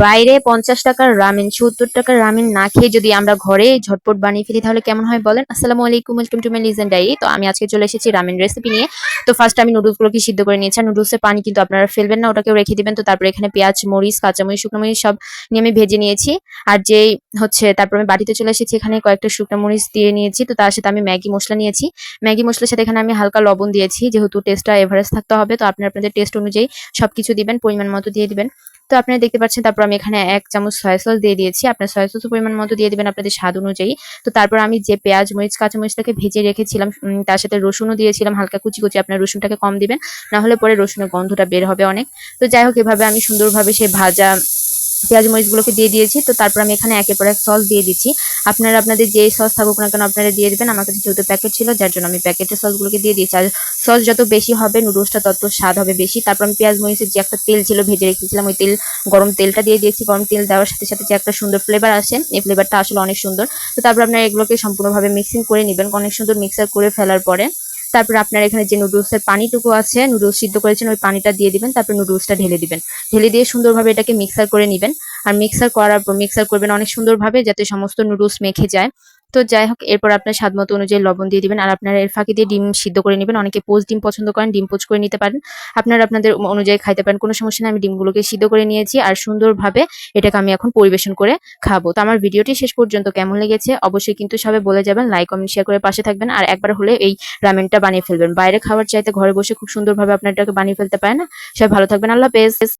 বাইরে 50 টাকার রামেন 70 টাকার রামেন না খেয়ে যদি আমরা ঘরে ঝটপট বানিয়ে ফেলি তাহলে কেমন হয় বলেন। আসসালামু আলাইকুম, welcome to my legend diary. তো আমি আজকে চলে এসেছি রামেন রেসিপি নিয়ে। তো ফার্স্ট আমি নুডলসগুলোকে সিদ্ধ করে নিয়েছি। আর নুডলসের পানি কিন্তু আপনারা ফেলবেন না, ওটাকেও রেখে দিবেন। তো তারপরে এখানে পেঁয়াজ, মরিচ, কাঁচামরিচ, শুকনো মরিচ সব নিয়ে আমি ভেজে নিয়েছি। আর যেই তারপর আমি বাটিতে চলে এসেছি, এখানে কয়েকটা শুকনো মরিচ দিয়ে নিয়েছি। তো তার সাথে আমি ম্যাগি মসলা নিয়েছি। ম্যাগি মসলার সাথে এখানে আমি হালকা লবণ দিয়েছি, যেহেতু টেস্টটা এভারেজ থাকতে হবে। তো আপনারা আপনাদের টেস্ট অনুযায়ী সবকিছু দিবেন, পরিমাণ মতো দিয়ে দিবেন। তো আপনারা দেখতে পাচ্ছেন, তারপর আমি এখানে 1 চামচ সয়া সস দিয়ে দিয়েছি। আপনার সয়া সসের পরিমাণ মতো দিয়ে দিবেন আপনাদের স্বাদ অনুযায়ী। তো তারপর আমি যে পেঁয়াজ, মরিচ, কাঁচামরিচটাকে ভেজে রেখেছিলাম, তার সাথে রসুনও দিয়েছিলাম হালকা কুচি কুচি। আপনার রসুনটাকে কম দিবেন, না হলে পরে রসুনের গন্ধটা বের হবে অনেক। তো যাই হোক, এভাবে আমি সুন্দরভাবে সেই ভাজা পেঁয়াজ মরিচগুলোকে দিয়ে দিয়েছি। তো তারপর আমি এখানে একের পর এক সস দিয়ে দিচ্ছি। আপনারা আপনাদের যে সস থাকুক না কেন আপনারা দিয়ে দিবেন। আমার কাছে যেহেতু প্যাকেট ছিল, যার জন্য আমি প্যাকেটের সসগুলোকে দিয়ে দিয়েছি। আর সস যত বেশি হবে নুডলসটা তত স্বাদ হবে বেশি। তারপর আমি পেঁয়াজ মরিচের যে একটা তেল ছিল ভেজে রেখেছিলাম, ওই গরম তেলটা দিয়ে দিয়েছি। গরম তেল দেওয়ার সাথে সাথে যে একটা সুন্দর ফ্লেভার আসে, এই ফ্লেভারটা আসলে অনেক সুন্দর। তো তারপর আপনারা এগুলোকে সম্পূর্ণভাবে মিক্সিং করে নিবেন। অনেক সুন্দর মিক্সার করে ফেলার পরে তারপর আপনারা এখানে যে নুডলসের পানিটুকু আছে, নুডলস সিদ্ধ করেছেন, ওই পানিটা দিয়ে দিবেন। তারপর নুডলসটা ঢেলে দিবেন। ঢেলে দিয়ে সুন্দরভাবে এটাকে মিক্সার করে নিবেন। আর মিক্সার করার পর মিক্সার করবেন অনেক সুন্দরভাবে, যাতে সমস্ত নুডলস মেখে যায়। তো যাই হোক, এরপর আপনার স্বাদ মতো অনুযায়ী লবণ দিয়ে দিবেন। আর আপনারা এর ফাঁকি দিয়ে ডিম সিদ্ধ করে নেবেন। অনেকে পোচ ডিম পছন্দ করেন, ডিম পোচ করে নিতে পারেন। আপনারা আপনাদের অনুযায়ী খাইতে পারেন, কোনো সমস্যা নেই। আমি ডিমগুলোকে সিদ্ধ করে নিয়েছি আর সুন্দরভাবে এটাকে আমি এখন পরিবেশন করে খাবো। তো আমার ভিডিওটি শেষ পর্যন্ত কেমন লেগেছে অবশ্যই কিন্তু সবাই বলে যাবেন। লাইক, কমেন্ট, শেয়ার করে পাশে থাকবেন। আর একবার হলে এই রামেনটা বানিয়ে ফেলবেন। বাইরে খাওয়ার চাইতে ঘরে বসে খুব সুন্দরভাবে আপনার এটাকে বানিয়ে ফেলতে পারেন। সবাই ভালো থাকবেন। আল্লাহ হাফেজ।